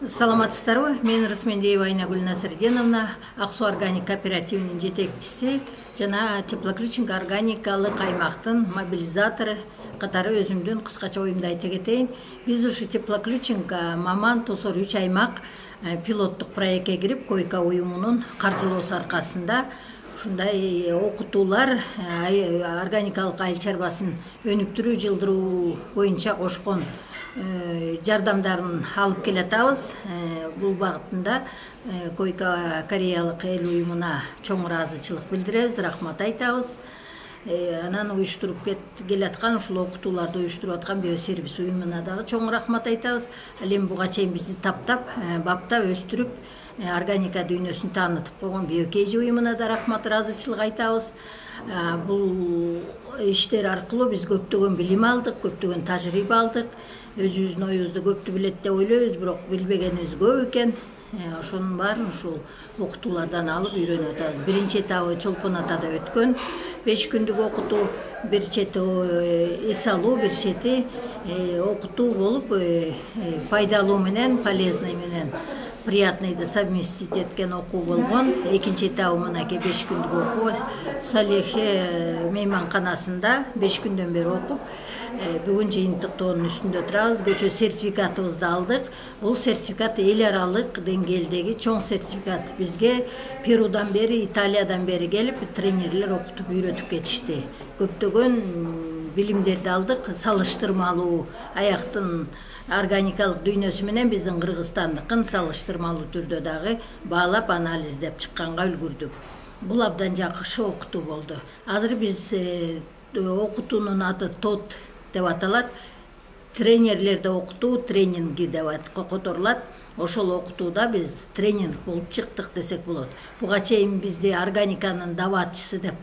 Саламатсыздарбы? Мен Рысмендеева Айнагүл Насырденовна, Аксу органик кооперативинин жетекчиси жана теплоключинг органикалык аймактын мобилизатору катары өзүмдүн кыскача оюмду айта кетейин. Биз ушу теплоключинг Маман Тосор 3 аймак пилоттук проектке кирип, койка уюмунун каржылоосу аркасында ушундай окутуулар органикалык айыл чарбасын өнүктүрүү, жылдыруу боюнча кошкон жардамдарын алып келатабыз. Бул багытында койка кореялык эл уюмуна чоң ыраазычылык билдиребиз, рахмат айтабыз. Анан уюштуруп келаткан ушул окутууларды уюштуруп аткан биосервис уюмуна дагы чоң рахмат айтабыз. Ал эми буга чейин бизди таптап, баптап, өстүрүп, органика дүйнөсүн таанытып койгон биокейжи уюмуна да рахмат, ыраазычылык айтабыз. Бул иштер аркылуу биз көптөгөн билим алдык, көптөгөн тажрыйба алдык. Өзүбүздүн оюбузду көптү билет деп ойлойбуз, бирок билбегенибиз көп экен. Ошонун баарын ушул окутуулардан алып үйрөнүп атабыз. Биринчи этабы Чолпон Атада өткөн 5 күндүк окутуу, бир чети эс алуу, бир чети окутуу болуп, пайдалуу менен, полезный менен приятныйды совместить эткен окуу болгон. Экинчи этабы мынакей 5 күндүк окуу Салехе мейманканасында 5 күндөн бери окуп, бүгүн жыйынтыктоонун үстүндө турабыз. Көчө сертификатыбызды алдык. Бул сертификат эл аралык деңгээлдеги чоң сертификат. Бизге Перудан бери, Италиядан бери келип, тренерлер окутуп, үйрөтүп кетишти. Көптөгөн билимдерди алдык. Салыштырмалуу аяктын органикалык дүйнөсү менен биздин Кыргызстандыкын салыштырмалуу түрдө дагы баалап, анализдеп чыкканга үлгүрдүк. Бул абдан жакшы окутуу болду. Азыр биз окутуунун аты ТОТ деп аталат. Тренерлерди окутуу, тренинги деп которулат. Ошол окутууда биз тренинг болуп чыктык десек болот. Буга чейин бизди органиканын даватчысы деп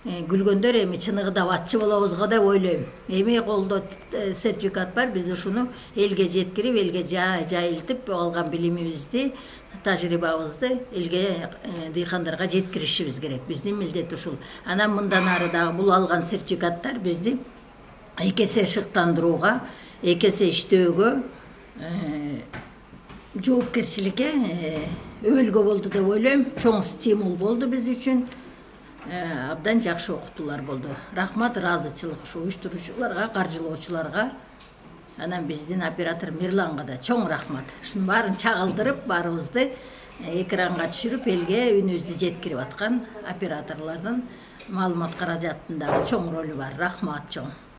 күлгөндөр, эми чыныгы даватчы болобузго деп ойлойм. Эми колдо сертификат бар, биз ушуну элге жеткирип, элге жайылтып, алган билимибизди, тажрыйбабызды элге, дыйкандарга жеткиришибиз керек. Биздин милдет ушул. Анан мындан ары дагы бул алган сертификаттар бизди эки эсе шыктандырууга, эки эсе иштөөгө, жоопкерчиликке өбөлгө болду деп ойлойм. Чоң стимул болду биз үчүн. Абдан жакшы окутуулар болду. Рахмат, ыраазычылык ушу уюштуруучуларга, каржылоочуларга, анан биздин оператор Мирланга да чоң рахмат. Ушунун баарын чагылдырып, баарыбызды экранга түшүрүп, элге үнүбүздү жеткирип аткан операторлордун маалымат каражатындагы чоң ролу бар. Рахмат чоң.